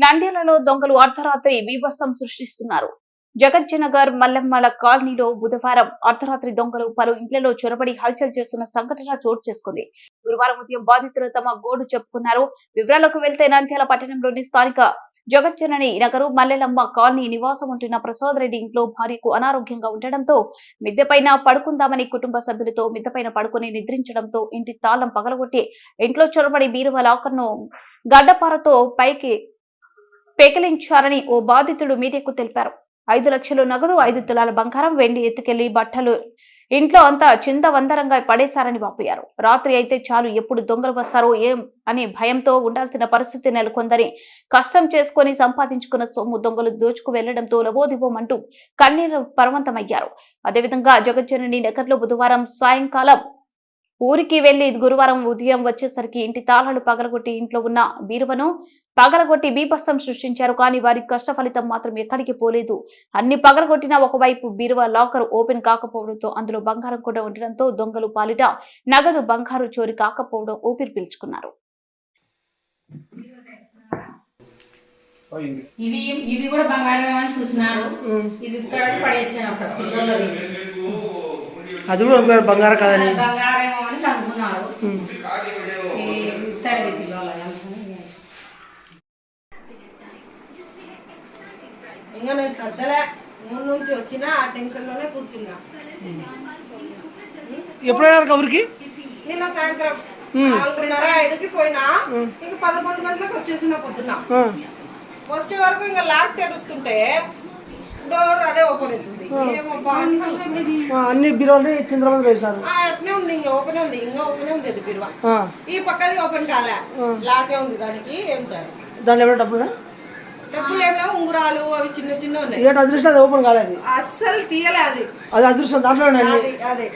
నంద్యాలలో దొంగలు అర్ధరాత్రి బీభత్సం సృష్టిస్తున్నారు. జగజ్జనగర్ మల్లెమ్మల కాలనీలో బుధవారం అర్ధరాత్రి దొంగలు పలు ఇంట్లలో చొరబడి హల్చల్ చేస్తున్న సంఘటన చోటు చేసుకుంది. గురువారం ఉదయం బాధితులు తమ గోడు చెప్పుకున్నారు. వివరాలకు వెళ్తే నంద్యాల పట్టణంలోని స్థానిక జగజ్జనని నగరు మల్లెలమ్మ కాలనీ నివాసం ఉంటున్న ప్రసాద్ రెడ్డి ఇంట్లో భార్యకు అనారోగ్యంగా ఉండడంతో మిద్దెపైన పడుకుందామని కుటుంబ సభ్యులతో మిద్దెపైన పడుకుని నిద్రించడంతో ఇంటి తాళం పగలగొట్టి ఇంట్లో చొరబడి బీరువా లాకర్ను గడ్డపారతో పైకి పెకిలించారని ఓ బాధితుడు మీడియాకు తెలిపారు. 5 లక్షలు నగదు, 5 తులాల బంగారం, వెండి ఎత్తుకెళ్లి బట్టలు ఇంట్లో అంతా చిందవందరంగా పడేశారని వాపోయారు. రాత్రి అయితే చాలు ఎప్పుడు దొంగలు వస్తారో ఏం అని భయంతో ఉండాల్సిన పరిస్థితి నెలకొందని, కష్టం చేసుకుని సంపాదించుకున్న సొమ్ము దొంగలు దోచుకు వెళ్లడంతో లబోదిబోమంటూ కన్నీరు పరవంతమయ్యారు. అదేవిధంగా జగజ్జనని నగర్లో బుధవారం సాయంకాలం ఊరికి వెళ్లి గురువారం ఉదయం వచ్చేసరికి ఇంటి తాళాలు పగలగొట్టి ఇంట్లో ఉన్న బీరువను పగలగొట్టి బీభత్సం సృష్టించారు. కానీ వారి కష్ట ఫలితం మాత్రం ఎక్కడికి పోలేదు. అన్ని పగలగొట్టిన ఒకవైపు బీరువా లాకర్ ఓపెన్ కాకపోవడంతో అందులో బంగారం కూడా ఉండడంతో దొంగలు పాలిట నగదు బంగారు చోరీ కాకపోవడం ఊపిరి పీల్చుకున్నారు. ఇవి కూడా బంగారం అని చూసినారు. ఇది పడేసినారు ఒక పిల్లలు, అది కూడా బంగారం కాదని బంగారం అని అనుకున్నారు. ఇత్తడి పిల్లలు ఇంకా నేను సద్దలే ఊరు నుంచి వచ్చినా ఆ టెంకల్లోనే కూర్చున్నా. ఎప్పుడైనా ఊరికి నిన్న సాయంత్రం 4:30-5కి పోయినా, ఇంక 11 గంటలకు వచ్చేసిన పొద్దున్న. వచ్చే వరకు ఇంకా లాక్ తెరుస్తుంటే డోర్ అదే ఓపెన్ అవుతుంది. అన్ని బీరువాలు చంద్రబాబు వేశారు. అట్నే ఉంది, ఇంకా ఓపెన్ ఉంది, ఇంకా ఓపెన్ ఉంది అది బీరువా. ఈ పక్కది ఓపెన్ కాలే, లాకే ఉంది దానికి. ఏమిటారు దాంట్లో ఏమైనా డబ్బులు ఏమో ఉంగురాలు అవి చిన్న చిన్న ఉన్నాయి. ఏంటి అదృష్టం, అది ఓపెన్ కాలేదు, అస్సలు తీయలే. అది అదృష్టం దాంట్లో అదే.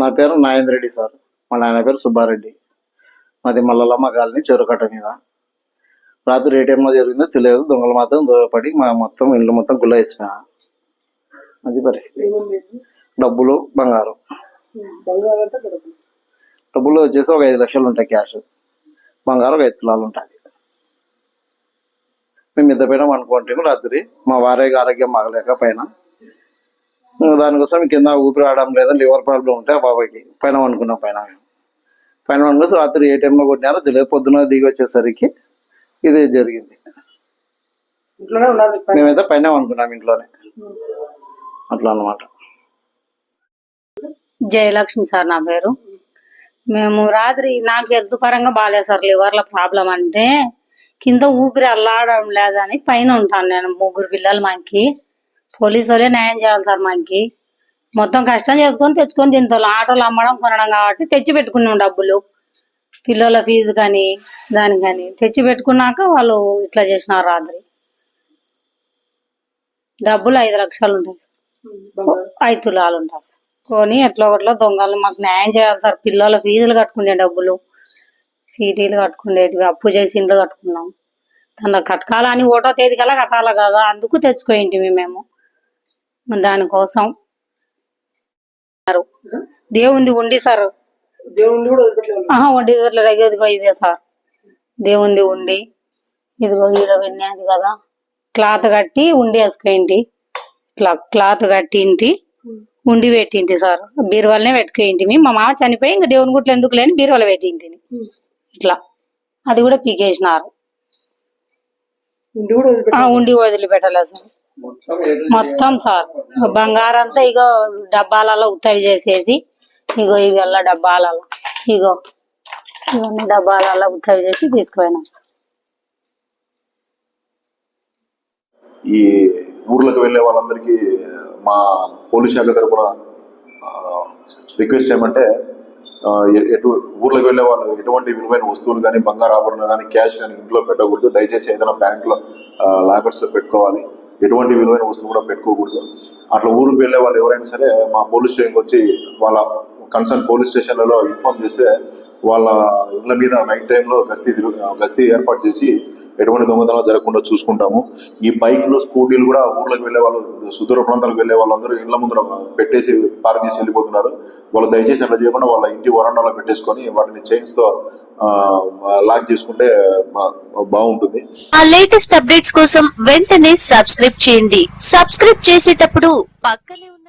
నా పేరు నాగేంద్ర రెడ్డి సార్. మా నాయన పేరు సుబ్బారెడ్డి. మాది మల్లలమ్మ కాలనీ చెరుకట్ట మీద. రాత్రి ఏ టైంలో జరిగిందో తెలియదు. దొంగలు మాత్రం దూరపడి మా మొత్తం ఇల్లు మొత్తం గుల్ల వేసిపోయా. అది పరిస్థితి. డబ్బులు, బంగారం. డబ్బులు వచ్చేసి ఒక 5 లక్షలు ఉంటాయి క్యాష్. బంగారం ఒక 5 తులాలు ఉంటుంది. మేము మిద్ద పైన అనుకుంటాము. రాత్రి మా వారికి ఆరోగ్యం బాగలేక పైన దానికోసం కింద ఊపిరి ఆడడం లేదా లివర్ ప్రాబ్లం ఉంటే ఆ బాబాకి పైన అనుకున్నాం. పైన అనుకుని రాత్రి ఏ టైంలో కొట్టినారో తెలియదు. పొద్దున దిగి వచ్చేసరికి ఇది జరిగింది. మేమైతే పైన అనుకున్నాం, ఇంట్లోనే. అట్లా అన్నమాట. జయలక్ష్మి సార్ నా పేరు. మేము రాత్రి నాకు హెల్త్ పరంగా బాగాలేదు సార్. లివర్ల ప్రాబ్లం అంటే కింద ఊపిరి అల్లాడడం లేదని పైన ఉంటాను నేను. 3 పిల్లలు మాకి. పోలీసు వాళ్ళే న్యాయం చేయాలి సార్. మాకి మొత్తం కష్టం చేసుకొని తెచ్చుకొని తింటాం. ఆటోలు అమ్మడం కొనడం కాబట్టి తెచ్చి పెట్టుకున్నాం డబ్బులు. పిల్లల ఫీజు కానీ దానికని తెచ్చి పెట్టుకున్నాక వాళ్ళు ఇట్లా చేసినారు. రాత్రి డబ్బులు 5 లక్షలు ఉంటాయి సార్, 5 తులాలు ఉంటాయి సార్. కొని ఎట్లా ఒకట్లా దొంగలు మాకు న్యాయం చేయాలి సార్. పిల్లల ఫీజులు కట్టుకునే డబ్బులు, సీటీలు కట్టుకునేటివి, అప్పు చేసి ఇండ్లు కట్టుకున్నాం. దానిలో కట్టాలని 1వ తేదీ కల్లా కట్టాలి కదా, అందుకు తెచ్చుకోయింటివి మేము. దానికోసం దేవుంది ఉండి సార్. ఉండి ఇదిగో ఇదే సార్ దేవుంది ఉండి. ఇదిగో ఈడ విన్నది కదా, క్లాత్ కట్టి ఉండి వేసుకోయింటి. ఇట్లా క్లాత్ కట్టింటి, ఉండి పెట్టింటి సార్. బీరువాలనే పెట్టుకోయింటిమి. మా మామ చనిపోయి ఇంకా దేవుని గుట్లు ఎందుకు లేని బీరువాలో పెట్టింటిని. ఇట్లా అది కూడా పీకేసినారు. ఉండి వదిలిపెట్టలేదు సార్ మొత్తం సార్. బంగారంతా ఇగో డబ్బాలలో ఉత్తవి చేసేసి, ఇగో ఇవల్ల డబ్బాలలో, ఇగో ఇవన్నీ డబ్బాలలో ఉత్తవి చేసి తీసుకుపోయినారు సార్. ఈ ఊర్లకు వెళ్లే వాళ్ళందరికీ మా పోలీస్ శాఖ తరపున రిక్వెస్ట్ ఏమంటే, ఊర్లోకి వెళ్ళే వాళ్ళు ఎటువంటి విలువైన వస్తువులు కానీ, బంగారు ఆభరణాలు కానీ, క్యాష్ కానీ ఇంట్లో పెట్టకూడదు. దయచేసి ఏదైనా బ్యాంకులో లాకర్స్లో పెట్టుకోవాలి. ఎటువంటి విలువైన వస్తువులు కూడా పెట్టుకోకూడదు. అట్లా ఊరికి వెళ్ళే వాళ్ళు ఎవరైనా సరే మా పోలీస్ స్టేషన్కి వచ్చి వాళ్ళ కన్సర్న్ పోలీస్ స్టేషన్లలో ఇన్ఫార్మ్ చేస్తే వాళ్ళ ఇళ్ల మీద నైట్ టైంలో గస్తీ ఏర్పాటు చేసి ఎటువంటి దొంగతనాలు జరగకుండా చూసుకుంటాము. ఈ బైక్లు, స్కూటీలు కూడా ఊర్లోకి వెళ్ళే వాళ్ళు, సుదూర ప్రాంతాలకు వెళ్ళే వాళ్ళందరూ ఇళ్ల ముందర పెట్టేసి పార్క్ చేసి వెళ్ళిపోతున్నారు. వాళ్ళు దయచేసి అట్లా చేయకుండా వాళ్ళ ఇంటి వరండాలో పెట్టేసుకొని వాటిని చైన్స్తో లాక్ చేసుకుంటే బాగుంటుంది. ఆ లేటెస్ట్ అప్డేట్స్ కోసం వెంటనే సబ్స్క్రైబ్ చేయండి. సబ్స్క్రైబ్ చేసేటప్పుడు పక్కనే ఉన్న